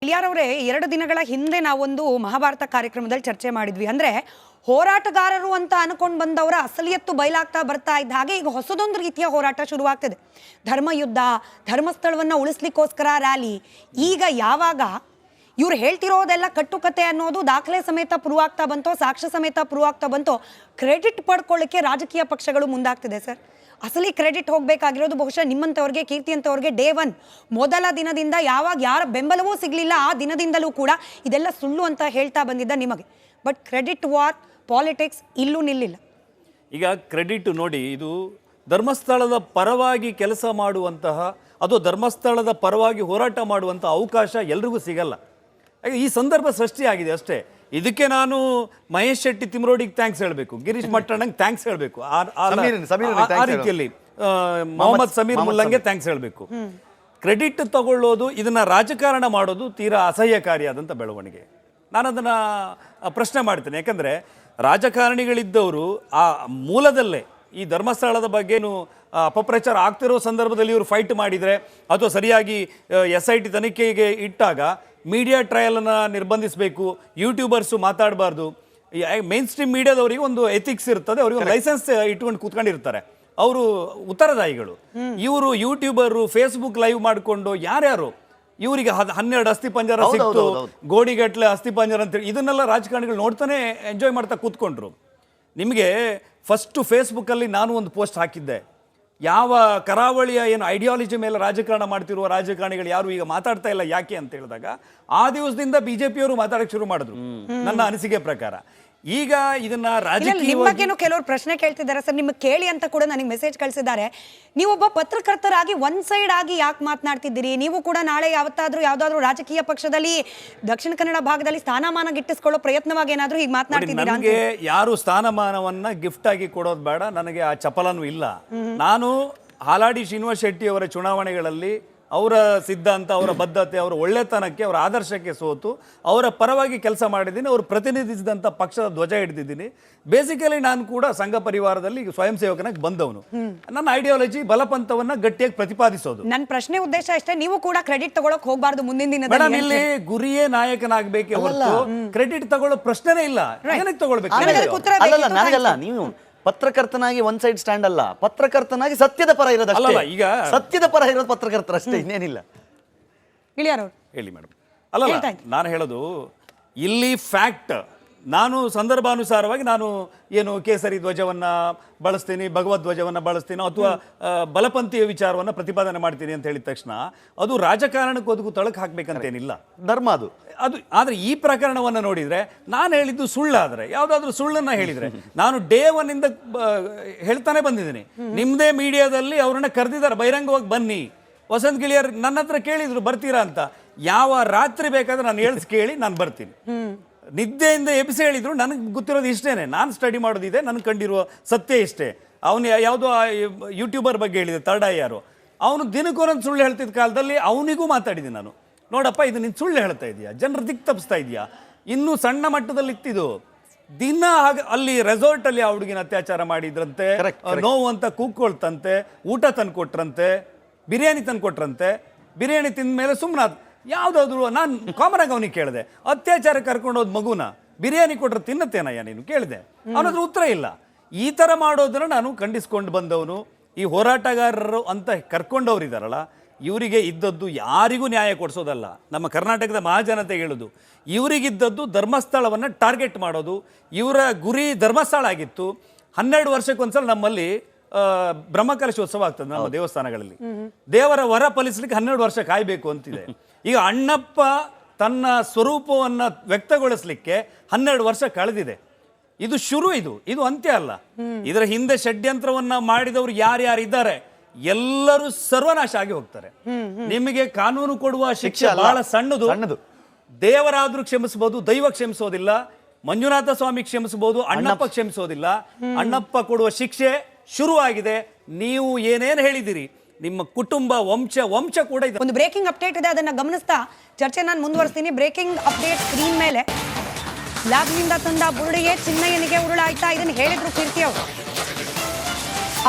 ಗಿಳಿಯಾರವರೇ 2 ದಿನಗಳ ಹಿಂದೆ ನಾವೊಂದು ಮಹಾಭಾರತ ಕಾರ್ಯಕ್ರಮದಲ್ಲಿ ಚರ್ಚೆ ಮಾಡಿದ್ವಿ. ಅಂದ್ರೆ ಹೋರಾಟಗಾರರು ಅಂತ ಅನ್ಕೊಂಡು ಬಂದವರ ಅಸಲಿಯತ್ತು ಬಯಲಾಗ್ತಾ ಬರ್ತಾ ಇದ್ದ ಹಾಗೆ ಈಗ ಹೊಸದೊಂದು ರೀತಿಯ ಹೋರಾಟ ಶುರುವಾಗ್ತಿದೆ. ಧರ್ಮಯುದ್ಧ, ಧರ್ಮಸ್ಥಳವನ್ನು ಉಳಿಸ್ಲಿಕ್ಕೋಸ್ಕರ ರ್ಯಾಲಿ. ಈಗ ಯಾವಾಗ ಇವ್ರು ಹೇಳ್ತಿರೋದೆಲ್ಲ ಕಟ್ಟುಕತೆ ಅನ್ನೋದು ದಾಖಲೆ ಸಮೇತ ಪ್ರೂವ್ ಆಗ್ತಾ ಬಂತೋ, ಸಾಕ್ಷ್ಯ ಸಮೇತ ಪ್ರೂವ್ ಆಗ್ತಾ ಬಂತೋ, ಕ್ರೆಡಿಟ್ ಪಡ್ಕೊಳ್ಳಿಕ್ಕೆ ರಾಜಕೀಯ ಪಕ್ಷಗಳು ಮುಂದಾಗ್ತಿದೆ ಸರ್. ಅಸಲಿ ಕ್ರೆಡಿಟ್ ಹೋಗಬೇಕಾಗಿರೋದು ಬಹುಶಃ ನಿಮ್ಮಂಥವ್ರಿಗೆ, ಕೀರ್ತಿ ಅಂತವ್ರಿಗೆ. ಡೇ 1 ಮೊದಲ ದಿನದಿಂದ ಯಾವಾಗ ಯಾರ ಬೆಂಬಲವೂ ಸಿಗಲಿಲ್ಲ ಆ ದಿನದಿಂದಲೂ ಕೂಡ ಇದೆಲ್ಲ ಸುಳ್ಳು ಅಂತ ಹೇಳ್ತಾ ಬಂದಿದ್ದ ನಿಮಗೆ. ಬಟ್ ಕ್ರೆಡಿಟ್ ವಾರ್ ಪಾಲಿಟಿಕ್ಸ್ ಇಲ್ಲೂ ನಿಲ್ಲಿಲ್ಲ. ಈಗ ಕ್ರೆಡಿಟ್ ನೋಡಿ, ಇದು ಧರ್ಮಸ್ಥಳದ ಪರವಾಗಿ ಕೆಲಸ ಮಾಡುವಂತಹ, ಅದು ಧರ್ಮಸ್ಥಳದ ಪರವಾಗಿ ಹೋರಾಟ ಮಾಡುವಂಥ ಅವಕಾಶ ಎಲ್ರಿಗೂ ಸಿಗಲ್ಲ. ಈ ಸಂದರ್ಭ ಸೃಷ್ಟಿಯಾಗಿದೆ ಅಷ್ಟೇ. ಇದಕ್ಕೆ ನಾನು ಮಹೇಶ್ ಶೆಟ್ಟಿ ತಿಮ್ರೋಡಿಗೆ ಥ್ಯಾಂಕ್ಸ್ ಹೇಳಬೇಕು, ಗಿರೀಶ್ ಮಟ್ಟಣ್ಣಂಗೆ ಥ್ಯಾಂಕ್ಸ್ ಹೇಳಬೇಕು, ಆ ರೀತಿಯಲ್ಲಿ ಮೊಹಮ್ಮದ್ ಸಮೀರ್ ಮುಲ್ಲಂಗೆ ಥ್ಯಾಂಕ್ಸ್ ಹೇಳಬೇಕು. ಕ್ರೆಡಿಟ್ ತಗೊಳ್ಳೋದು, ಇದನ್ನ ರಾಜಕಾರಣ ಮಾಡೋದು ತೀರಾ ಅಸಹ್ಯಕಾರಿಯಾದಂಥ ಬೆಳವಣಿಗೆ. ನಾನು ಅದನ್ನು ಪ್ರಶ್ನೆ ಮಾಡ್ತೇನೆ. ಯಾಕಂದರೆ ರಾಜಕಾರಣಿಗಳಿದ್ದವರು ಆ ಮೂಲದಲ್ಲೇ ಈ ಧರ್ಮಸ್ಥಳದ ಬಗ್ಗೆನೂ ಅಪಪ್ರಚಾರ ಆಗ್ತಿರೋ ಸಂದರ್ಭದಲ್ಲಿ ಇವರು ಫೈಟ್ ಮಾಡಿದರೆ, ಅಥವಾ ಸರಿಯಾಗಿ SIT ತನಿಖೆಗೆ ಇಟ್ಟಾಗ ಮೀಡಿಯಾ ಟ್ರಯಲನ್ನು ನಿರ್ಬಂಧಿಸಬೇಕು, ಯೂಟ್ಯೂಬರ್ಸು ಮಾತಾಡಬಾರ್ದು. ಮೇನ್ ಸ್ಟ್ರೀಮ್ ಮೀಡಿಯಾದವರಿಗೆ ಒಂದು ಎಥಿಕ್ಸ್ ಇರ್ತದೆ, ಅವರಿಗೆ ಒಂದು ಲೈಸೆನ್ಸ್ ಇಟ್ಕೊಂಡು ಕೂತ್ಕೊಂಡಿರ್ತಾರೆ, ಅವರು ಉತ್ತರದಾಯಿಗಳು. ಇವರು ಯೂಟ್ಯೂಬರು ಫೇಸ್ಬುಕ್ ಲೈವ್ ಮಾಡಿಕೊಂಡು ಯಾರ್ಯಾರು ಇವರಿಗೆ 12 ಅಸ್ಥಿಪಂಜರ ಸಿಕ್ತು, ಗೋಡಿಗಟ್ಲೆ ಅಸ್ಥಿಪಂಜರ ಅಂತೇಳಿ ಇದನ್ನೆಲ್ಲ ರಾಜಕಾರಣಿಗಳು ನೋಡ್ತಾನೆ ಎಂಜಾಯ್ ಮಾಡ್ತಾ ಕೂತ್ಕೊಂಡ್ರು. ನಿಮಗೆ ಫಸ್ಟು ಫೇಸ್ಬುಕ್ಕಲ್ಲಿ ನಾನು ಒಂದು ಪೋಸ್ಟ್ ಹಾಕಿದ್ದೆ, ಯಾವ ಕರಾವಳಿಯ ಏನು ಐಡಿಯಾಲಜಿ ಮೇಲೆ ರಾಜಕಾರಣ ಮಾಡ್ತಿರುವ ರಾಜಕಾರಣಿಗಳು ಯಾರು ಈಗ ಮಾತಾಡ್ತಾ ಇಲ್ಲ ಯಾಕೆ ಅಂತ ಹೇಳಿದಾಗ, ಆ ದಿವಸದಿಂದ ಬಿಜೆಪಿಯವರು ಮಾತಾಡಕ್ಕೆ ಶುರು ಮಾಡಿದ್ರು ನನ್ನ ಅನಿಸಿಕೆ ಪ್ರಕಾರ. ಈಗ ಇದನ್ನ ರಾಜಕೀಯ ಕೆಲವರು ಪ್ರಶ್ನೆ ಕೇಳ್ತಿದ್ದಾರೆ ಸರ್, ನಿಮಗೆ ಕೇಳಿ ಅಂತ ಕೂಡ ನನಗೆ ಮೆಸೇಜ್ ಕಳಿಸಿದ್ದಾರೆ. ನೀವೊಬ್ಬ ಪತ್ರಕರ್ತರಾಗಿ ಒನ್ ಸೈಡ್ ಆಗಿ ಯಾಕೆ ಮಾತನಾಡ್ತಿದ್ದೀರಿ? ನೀವು ಕೂಡ ನಾಳೆ ಯಾವ್ದಾದ್ರು ರಾಜಕೀಯ ಪಕ್ಷದಲ್ಲಿ ದಕ್ಷಿಣ ಕನ್ನಡ ಭಾಗದಲ್ಲಿ ಸ್ಥಾನಮಾನ ಗಿಟ್ಟಿಸ್ಕೊಳ್ಳೋ ಪ್ರಯತ್ನವಾಗಿ ಏನಾದ್ರೂ ಹೀಗೆ ಮಾತನಾಡ್ತಿದ್ದೀರಾ? ನನಗೆ ಯಾರು ಸ್ಥಾನಮಾನವನ್ನ ಗಿಫ್ಟ್ ಆಗಿ ಕೊಡೋದು ಬೇಡ, ನನಗೆ ಆ ಚಪಲನೂ ಇಲ್ಲ. ನಾನು ಹಾಲಾಡಿ ಶ್ರೀನಿವಾಸ್ ಶೆಟ್ಟಿ ಅವರ ಚುನಾವಣೆಗಳಲ್ಲಿ ಅವರ ಸಿದ್ಧಾಂತ, ಅವರ ಬದ್ಧತೆ, ಅವರ ಒಳ್ಳೆತನಕ್ಕೆ, ಅವರ ಆದರ್ಶಕ್ಕೆ ಸೋತು ಅವರ ಪರವಾಗಿ ಕೆಲಸ ಮಾಡಿದ್ದೀನಿ. ಅವರು ಪ್ರತಿನಿಧಿಸಿದಂಥ ಪಕ್ಷದ ಧ್ವಜ ಹಿಡಿದಿದ್ದೀನಿ. ಬೇಸಿಕಲಿ ನಾನು ಕೂಡ ಸಂಘ ಪರಿವಾರದಲ್ಲಿ ಸ್ವಯಂ ಸೇವಕನಾಗಿ ಬಂದವನು. ನನ್ನ ಐಡಿಯಾಲಜಿ ಬಲಪಂಥವನ್ನ ಗಟ್ಟಿಯಾಗಿ ಪ್ರತಿಪಾದಿಸೋದು. ನನ್ನ ಪ್ರಶ್ನೆ ಉದ್ದೇಶ ಅಷ್ಟೇ, ನೀವು ಕೂಡ ಕ್ರೆಡಿಟ್ ತಗೊಳಕ್ ಹೋಗಬಾರ್ದು ಮುಂದಿನ ದಿನದಲ್ಲಿ. ಇಲ್ಲಿ ಗುರಿಯೇ ನಾಯಕನಾಗಬೇಕೆ ಹೊರತು ಕ್ರೆಡಿಟ್ ತಗೊಳ್ಳೋ ಪ್ರಶ್ನೆನೇ ಇಲ್ಲ. ಏನಕ್ಕೆ ತಗೊಳ್ಬೇಕು? ನೀವು ಪತ್ರಕರ್ತನಾಗಿ ಒನ್ ಸೈಡ್ ಸ್ಟ್ಯಾಂಡ್ ಅಲ್ಲ, ಪತ್ರಕರ್ತನಾಗಿ ಸತ್ಯದ ಪರ ಇರೋದು. ಈಗ ಸತ್ಯದ ಪರ ಇರೋದು ಪತ್ರಕರ್ತರಷ್ಟೇ, ಇನ್ನೇನಿಲ್ಲ. ಹೇಳಿ ಮೇಡಮ್. ಅಲ್ಲ, ನಾನು ಹೇಳೋದು ಇಲ್ಲಿ ಫ್ಯಾಕ್ಟ್. ನಾನು ಸಂದರ್ಭಾನುಸಾರವಾಗಿ ನಾನು ಏನು ಕೇಸರಿ ಧ್ವಜವನ್ನು ಬಳಸ್ತೀನಿ, ಭಗವದ್ ಧ್ವಜವನ್ನು ಬಳಸ್ತೀನಿ, ಅಥವಾ ಬಲಪಂಥೀಯ ವಿಚಾರವನ್ನು ಪ್ರತಿಪಾದನೆ ಮಾಡ್ತೀನಿ ಅಂತ ಹೇಳಿದ ತಕ್ಷಣ ಅದು ರಾಜಕಾರಣಕ್ಕೆ ಒದಗು ತಳಕು ಹಾಕ್ಬೇಕಂತೇನಿಲ್ಲ, ಧರ್ಮ ಅದು. ಆದರೆ ಈ ಪ್ರಕರಣವನ್ನು ನೋಡಿದರೆ, ನಾನು ಹೇಳಿದ್ದು ಸುಳ್ಳಾದರೆ, ಯಾವುದಾದ್ರೂ ಸುಳ್ಳನ್ನು ಹೇಳಿದರೆ, ನಾನು ಡೇ 1 ಇಂದ ಹೇಳ್ತಾನೆ ಬಂದಿದ್ದೀನಿ. ನಿಮ್ಮದೇ ಮೀಡಿಯಾದಲ್ಲಿ ಅವ್ರನ್ನ ಕರೆದಿದ್ದಾರೆ, ಬಹಿರಂಗವಾಗಿ ಬನ್ನಿ. ವಸಂತ್ ಗಿಳಿಯರ್ ನನ್ನ ಹತ್ರ ಕೇಳಿದ್ರು ಬರ್ತೀರಾ ಅಂತ. ಯಾವ ರಾತ್ರಿ ಬೇಕಾದ್ರೆ ನಾನು ಹೇಳಿಸಿ ಕೇಳಿ ನಾನು ಬರ್ತೀನಿ. ನಿದ್ದೆಯಿಂದ ಎಬ್ಬಿಸಿ ಹೇಳಿದ್ರು. ನನಗೆ ಗೊತ್ತಿರೋದು ಇಷ್ಟೇನೆ, ನಾನು ಸ್ಟಡಿ ಮಾಡೋದಿದೆ, ನನಗೆ ಕಂಡಿರುವ ಸತ್ಯ ಇಷ್ಟೇ. ಅವನು ಯಾವುದೋ ಯೂಟ್ಯೂಬರ್ ಬಗ್ಗೆ ಹೇಳಿದೆ, ಥರ್ಡ್ ಐ ಯಾರು, ಅವನು ದಿನಕ್ಕೊಂದೊಂದು ಸುಳ್ಳು ಹೇಳ್ತಿದ್ದ ಕಾಲದಲ್ಲಿ ಅವನಿಗೂ ಮಾತಾಡಿದ್ದೀನಿ ನಾನು. ನೋಡಪ್ಪ, ಇದು ನೀನು ಸುಳ್ಳು ಹೇಳ್ತಾ ಇದೆಯಾ, ಜನರು ದಿಕ್ಕು ತಪ್ಪಿಸ್ತಾ ಇದೆಯಾ, ಇನ್ನೂ ಸಣ್ಣ ಮಟ್ಟದಲ್ಲಿ ಇತ್ತಿದು ದಿನ ಅಲ್ಲಿ ರೆಸಾರ್ಟಲ್ಲಿ ಆ ಹುಡುಗಿನ ಅತ್ಯಾಚಾರ ಮಾಡಿದ್ರಂತೆ, ನೋವು ಅಂತ ಕೂಗ್ಕೊಳ್ತಂತೆ, ಊಟ ತಂದು ಕೊಟ್ರಂತೆ, ಬಿರಿಯಾನಿ ತಂದು ಕೊಟ್ರಂತೆ, ಬಿರಿಯಾನಿ ತಿಂದ ಮೇಲೆ ಸುಮ್ಮನಾದ. ಯಾವುದಾದ್ರು ನಾನು ಕಾಮನ್ ಆಗಿ ಅವನಿಗೆ ಕೇಳಿದೆ, ಅತ್ಯಾಚಾರ ಕರ್ಕೊಂಡೋದ್ ಮಗುನ ಬಿರಿಯಾನಿ ಕೊಟ್ರೆ ತಿನ್ನತ್ತೇನಯ್ಯ ನೀನು ಕೇಳಿದೆ, ಅವನದ್ರ ಉತ್ತರ ಇಲ್ಲ. ಈ ಥರ ಮಾಡೋದನ್ನ ನಾನು ಖಂಡಿಸ್ಕೊಂಡು ಬಂದವನು. ಈ ಹೋರಾಟಗಾರರು ಅಂತ ಕರ್ಕೊಂಡವ್ರು ಇದ್ದಾರಲ್ಲ, ಇವರಿಗೆ ಇದ್ದದ್ದು ಯಾರಿಗೂ ನ್ಯಾಯ ಕೊಡಿಸೋದಲ್ಲ. ನಮ್ಮ ಕರ್ನಾಟಕದ ಮಹಾಜನತೆಗೆ ಹೇಳೋದು, ಇವರಿಗಿದ್ದದ್ದು ಧರ್ಮಸ್ಥಳವನ್ನು ಟಾರ್ಗೆಟ್ ಮಾಡೋದು. ಇವರ ಗುರಿ ಧರ್ಮಸ್ಥಳ ಆಗಿತ್ತು. 12 ವರ್ಷಕ್ಕೊಂದ್ಸಲ ನಮ್ಮಲ್ಲಿ ಬ್ರಹ್ಮಕಲಶೋತ್ಸವ ಆಗ್ತದೆ ನಮ್ಮ ದೇವಸ್ಥಾನಗಳಲ್ಲಿ. ದೇವರ ವರ ಫಲಿಸ್ಲಿಕ್ಕೆ 12 ವರ್ಷ ಕಾಯಬೇಕು ಅಂತಿದೆ. ಈಗ ಅಣ್ಣಪ್ಪ ತನ್ನ ಸ್ವರೂಪವನ್ನು ವ್ಯಕ್ತಗೊಳಿಸ್ಲಿಕ್ಕೆ 12 ವರ್ಷ ಕಳೆದಿದೆ. ಇದು ಶುರು, ಇದು ಅಂತ್ಯ ಅಲ್ಲ. ಇದರ ಹಿಂದೆ ಷಡ್ಯಂತ್ರವನ್ನ ಮಾಡಿದವರು ಯಾರ್ಯಾರಿದ್ದಾರೆ ಎಲ್ಲರೂ ಸರ್ವನಾಶ ಆಗಿ ಹೋಗ್ತಾರೆ. ನಿಮಗೆ ಕಾನೂನು ಕೊಡುವ ಶಿಕ್ಷೆ ಬಹಳ ಸಣ್ಣದು. ದೇವರಾದ್ರೂ ಕ್ಷಮಿಸಬಹುದು, ದೈವ ಕ್ಷಮಿಸೋದಿಲ್ಲ. ಮಂಜುನಾಥ ಸ್ವಾಮಿ ಕ್ಷಮಿಸಬಹುದು, ಅಣ್ಣಪ್ಪ ಕ್ಷಮಿಸೋದಿಲ್ಲ. ಅಣ್ಣಪ್ಪ ಕೊಡುವ ಶಿಕ್ಷೆ ಶುರುವಾಗಿದೆ. ನೀವು ಏನೇನು ಹೇಳಿದಿರಿ, ನಿಮ್ಮ ಕುಟುಂಬ ವಂಶ ಕೂಡ ಇದೆ. ಒಂದು ಬ್ರೇಕಿಂಗ್ ಅಪ್ಡೇಟ್ ಇದೆ, ಅದನ್ನ ಗಮನಿಸ್ತಾ ಚರ್ಚೆ ನಾನು ಮುಂದುವರಿಸ್ತೀನಿ. ಬ್ರೇಕಿಂಗ್ ಅಪ್ಡೇಟ್ ಸ್ಕ್ರೀನ್ ಮೇಲೆ. ಲ್ಯಾಬ್ನಿಂದ ತಂದ ಬುರುಡಿಗೆ ಚಿನ್ನಯ್ಯನಿಗೆ ಉರುಳಾಯ್ತಾ, ಇದನ್ನು ಹೇಳಿದ್ರು ಕೀರ್ತಿ ಅವರು.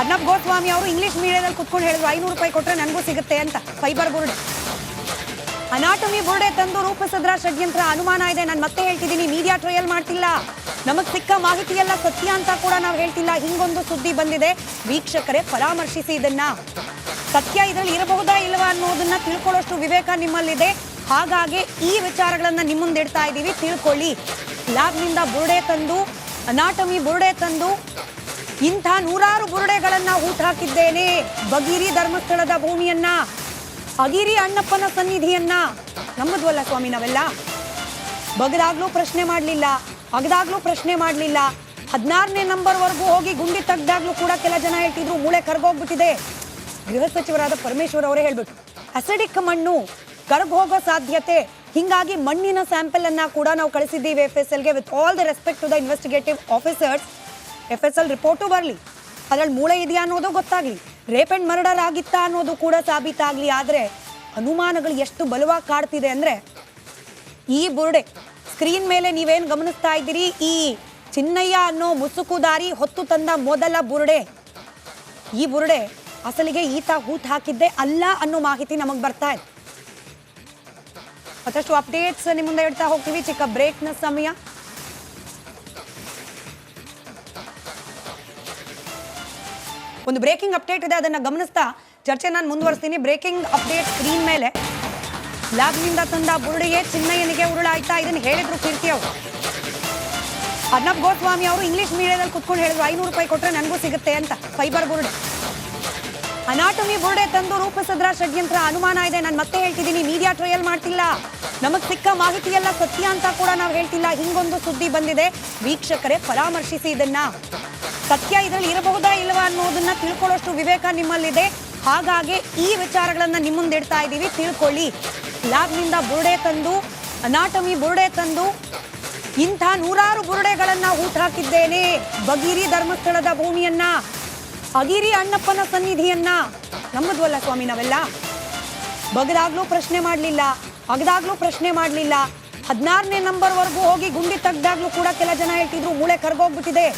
ಅರ್ನಬ್ ಗೋಸ್ವಾಮಿ ಅವರು ಇಂಗ್ಲಿಷ್ ಮೀಡಿಯಾದಲ್ಲಿ ಕುತ್ಕೊಂಡು ಹೇಳಿದ್ರು 500 ರೂಪಾಯಿ ಕೊಟ್ಟರೆ ನನಗೂ ಸಿಗುತ್ತೆ ಅಂತ. ಫೈಬರ್ ಬುರುಡೆ ಅನಾಟಮಿ ಬುರುಡೆ ತಂದು ರೂಪಿಸಿದ್ರ ಷಡ್ಯಂತ್ರ ಅನುಮಾನ ಇದೆ. ನಾನು ಮತ್ತೆ ಹೇಳ್ತಿದ್ದೀನಿ, ಮೀಡಿಯಾ ಟ್ರಯಲ್ ಮಾಡ್ತಿಲ್ಲ, ನಮಗ್ ಸಿಕ್ಕ ಮಾಹಿತಿ ಎಲ್ಲ ಸತ್ಯ ಅಂತ ಕೂಡ ನಾವು ಹೇಳ್ತಿಲ್ಲ. ಹಿಂಗೊಂದು ಸುದ್ದಿ ಬಂದಿದೆ, ವೀಕ್ಷಕರೇ ಪರಾಮರ್ಶಿಸಿ ಇದನ್ನ. ಸತ್ಯ ಇದರಲ್ಲಿ ಇರಬಹುದಾ ಇಲ್ಲವಾ ಅನ್ನೋದನ್ನ ತಿಳ್ಕೊಳ್ಳೋಷ್ಟು ವಿವೇಕ ನಿಮ್ಮಲ್ಲಿದೆ. ಹಾಗಾಗಿ ಈ ವಿಚಾರಗಳನ್ನ ನಿಮ್ಮ ಮುಂದೆ ಇಡ್ತಾ ಇದ್ದೀವಿ, ತಿಳ್ಕೊಳ್ಳಿ. ಲ್ಯಾಬ್ನಿಂದ ಬುರುಡೆ ತಂದು, ಅನಾಟಮಿ ಬುರುಡೆ ತಂದು ಇಂಥ ನೂರಾರು ಬುರುಡೆಗಳನ್ನ ಊಟ ಹಾಕಿದ್ದೇನೆ. ಬಗಿರಿ ಧರ್ಮಸ್ಥಳದ ಭೂಮಿಯನ್ನ, ಅಗಿರಿ ಅಣ್ಣಪ್ಪನ ಸನ್ನಿಧಿಯನ್ನ ನಂಬುದ್ವಲ್ಲ ಸ್ವಾಮಿ ನಾವೆಲ್ಲ. ಬಗದಾಗ್ಲೂ ಪ್ರಶ್ನೆ ಮಾಡಲಿಲ್ಲ, ಅಗದಾಗ್ಲೂ ಪ್ರಶ್ನೆ ಮಾಡಲಿಲ್ಲ. 16ನೇ ನಂಬರ್ವರೆಗೂ ಹೋಗಿ ಗುಂಡಿ ತೆಗ್ದಾಗ್ಲೂ ಕೂಡ ಕೆಲ ಜನ ಹೇಳ್ತಿದ್ರು ಮೂಳೆ ಕರ್ಗೋಗ್ಬಿಟ್ಟಿದೆ. ಗೃಹ ಸಚಿವರಾದ ಪರಮೇಶ್ವರ್ ಅವರೇ ಹೇಳ್ಬಿಟ್ಟು ಅಸಿಡಿಕ್ ಮಣ್ಣು ಕರ್ಗ್ ಹೋಗೋ ಸಾಧ್ಯತೆ, ಹಿಂಗಾಗಿ ಮಣ್ಣಿನ ಸ್ಯಾಂಪಲ್ ಅನ್ನ ಕೂಡ ನಾವು ಕಳಿಸಿದ್ದೀವಿ FSLಗೆ. With all the respect to the investigative officers, FSL report ಬರಲಿ, ಅದ್ರಲ್ಲಿ ಮೂಳೆ ಇದೆಯಾ ಅನ್ನೋದು ಗೊತ್ತಾಗ್ಲಿ, ರೇಪ್ ಅಂಡ್ ಮರ್ಡರ್ ಆಗಿತ್ತಾ ಅನ್ನೋದು ಕೂಡ ಸಾಬೀತಾಗ್ಲಿ. ಆದರೆ ಅನುಮಾನಗಳು ಎಷ್ಟು ಬಲವಾಗಿ ಕಾಡ್ತಿದೆ ಅಂದ್ರೆ, ಈ ಬುರುಡೆ ಸ್ಕ್ರೀನ್ ಮೇಲೆ ನೀವೇನು ಗಮನಿಸ್ತಾ ಇದ್ದೀರಿ, ಈ ಚಿನ್ನಯ್ಯ ಅನ್ನೋ ಮುಸುಕುದಾರಿ ಹೊತ್ತು ತಂದ ಮೊದಲ ಬುರುಡೆ. ಈ ಬುರುಡೆ ಅಸಲಿಗೆ ಈತ ಹೂತ್ ಹಾಕಿದ್ದೆ ಅಲ್ಲ ಅನ್ನೋ ಮಾಹಿತಿ ನಮಗೆ ಬರ್ತಾ ಇದೆ. ಮತ್ತಷ್ಟು ಅಪ್ಡೇಟ್ಸ್ ನಿಮ್ಮ ಮುಂದೆ ಇಡ್ತಾ ಹೋಗ್ತೀವಿ. ಚಿಕ್ಕ ಬ್ರೇಕ್ನ ಸಮಯ. ಒಂದು ಬ್ರೇಕಿಂಗ್ ಅಪ್ಡೇಟ್ ಇದೆ, ಅದನ್ನ ಗಮನಿಸ್ತಾ ಚರ್ಚೆ ನಾನು ಮುಂದುವರಿಸ್ತೀನಿ. ಬ್ರೇಕಿಂಗ್ ಅಪ್ಡೇಟ್ ಸ್ಕ್ರೀನ್ ಮೇಲೆ, ಲ್ಯಾಬ್ನಿಂದ ತಂದ ಬುರುಡೆಯೇ ಚಿನ್ನಯ್ಯನಿಗೆ ಉರುಳಾಯ್ತಾ, ಇದನ್ನು ಹೇಳಿದ್ರು ಕೀರ್ತಿ ಅವರು. ಅರ್ನಬ್ ಗೋಸ್ವಾಮಿ ಅವರು ಇಂಗ್ಲಿಷ್ ಮೀಡಿಯಾದಲ್ಲಿ ಕುತ್ಕೊಂಡು ಹೇಳಿದ್ರು 500 ರೂಪಾಯಿ ಕೊಟ್ಟರೆ ನನಗೂ ಸಿಗುತ್ತೆ ಅಂತ. ಫೈಬರ್ ಬುರುಡೆ, ಅನಾಟಮಿ ಬುರುಡೆ ತಂದು ರೂಪಿಸಿದ್ರ ಷಡ್ಯಂತ್ರ ಅನುಮಾನ ಇದೆ. ನಾನು ಮತ್ತೆ ಹೇಳ್ತಿದ್ದೀನಿ, ಮೀಡಿಯಾ ಟ್ರಯಲ್ ಮಾಡ್ತಿಲ್ಲ, ನಮಗ್ ಸಿಕ್ಕ ಮಾಹಿತಿ ಎಲ್ಲ ಸತ್ಯ ಅಂತ ಕೂಡ ನಾವು ಹೇಳ್ತಿಲ್ಲ. ಹಿಂಗೊಂದು ಸುದ್ದಿ ಬಂದಿದೆ, ವೀಕ್ಷಕರೇ ಪರಾಮರ್ಶಿಸಿ ಇದನ್ನ. ಸತ್ಯ ಇದರಲ್ಲಿ ಇರಬಹುದಾ ಇಲ್ಲವಾ ಅನ್ನೋದನ್ನ ತಿಳ್ಕೊಳ್ಳೋಷ್ಟು ವಿವೇಕ ನಿಮ್ಮಲ್ಲಿದೆ. ಹಾಗಾಗಿ ಈ ವಿಚಾರಗಳನ್ನ ನಿಮ್ಮ ಮುಂದೆ ಇಡ್ತಾ ಇದ್ದೀವಿ, ತಿಳ್ಕೊಳ್ಳಿ. ಲ್ಯಾಬ್ನಿಂದ ಬುರುಡೆ ತಂದು, ಅನಾಟಮಿ ಬುರುಡೆ ತಂದು ಇಂಥ ನೂರಾರು ಬುರುಡೆಗಳನ್ನ ಊಟ ಹಾಕಿದ್ದೇನೆ. ಬಗಿರಿ ಧರ್ಮಸ್ಥಳದ ಭೂಮಿಯನ್ನ, ಅಗಿರಿ ಅಣ್ಣಪ್ಪನ ಸನ್ನಿಧಿಯನ್ನ ನಂಬುದ್ವಲ್ಲ ಸ್ವಾಮಿ ನಾವೆಲ್ಲ. ಬಗದಾಗ್ಲೂ ಪ್ರಶ್ನೆ ಮಾಡಲಿಲ್ಲ, ಅಗದಾಗ್ಲೂ ಪ್ರಶ್ನೆ ಮಾಡಲಿಲ್ಲ. 16ನೇ ನಂಬರ್ವರೆಗೂ ಹೋಗಿ ಗುಂಡಿ ತೆಗ್ದಾಗ್ಲೂ ಕೂಡ ಕೆಲ ಜನ ಹೇಳ್ತಿದ್ರು ಮೂಳೆ ಕರ್ಗೋಗ್ಬಿಟ್ಟಿದೆ.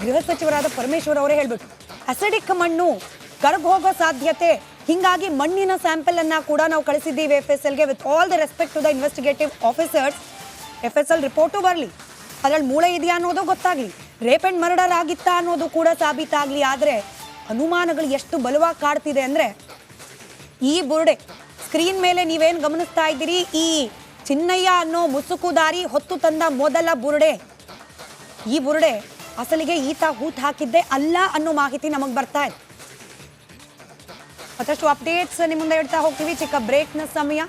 ಗೃಹ ಸಚಿವರಾದ ಪರಮೇಶ್ವರ್ ಅವರೇ ಹೇಳ್ಬಿಟ್ಟು ಅಸಿಡಿಕ್ ಮಣ್ಣು ಕರ್ಗ್ ಹೋಗೋ ಸಾಧ್ಯತೆ, ಹಿಂಗಾಗಿ ಮಣ್ಣಿನ ಸ್ಯಾಂಪಲ್ ಅನ್ನ ಕೂಡ ನಾವು ಕಳಿಸಿದ್ದೀವಿ FSLಗೆ. With all the respect to the investigative officers, FSL report ಬರಲಿ, ಅದ್ರಲ್ಲಿ ಮೂಳೆ ಇದೆಯಾ ಅನ್ನೋದು ಗೊತ್ತಾಗ್ಲಿ, ರೇಪ್ ಅಂಡ್ ಮರ್ಡರ್ ಆಗಿತ್ತಾ ಅನ್ನೋದು ಕೂಡ ಸಾಬೀತಾಗ್ಲಿ. ಆದರೆ ಅನುಮಾನಗಳು ಎಷ್ಟು ಬಲವಾಗಿ ಕಾಡ್ತಿದೆ ಅಂದ್ರೆ, ಈ ಬುರುಡೆ ಸ್ಕ್ರೀನ್ ಮೇಲೆ ನೀವೇನು ಗಮನಿಸ್ತಾ ಇದ್ದೀರಿ, ಈ ಚಿನ್ನಯ್ಯ ಅನ್ನೋ ಮುಸುಕುದಾರಿ ಹೊತ್ತು ತಂದ ಮೊದಲ ಬುರುಡೆ. ಈ ಬುರುಡೆ ಅಸಲಿಗೆ ಈತ ಹೂತ್ ಹಾಕಿದ್ದೆ ಅಲ್ಲ ಅನ್ನೋ ಮಾಹಿತಿ ನಮಗೆ ಬರ್ತಾ ಇದೆ. ಮತ್ತಷ್ಟು ಅಪ್ಡೇಟ್ಸ್ ನಿಮ್ಮ ಮುಂದೆ ಇಡ್ತಾ ಹೋಗ್ತೀವಿ. ಚಿಕ್ಕ ಬ್ರೇಕ್ನ ಸಮಯ.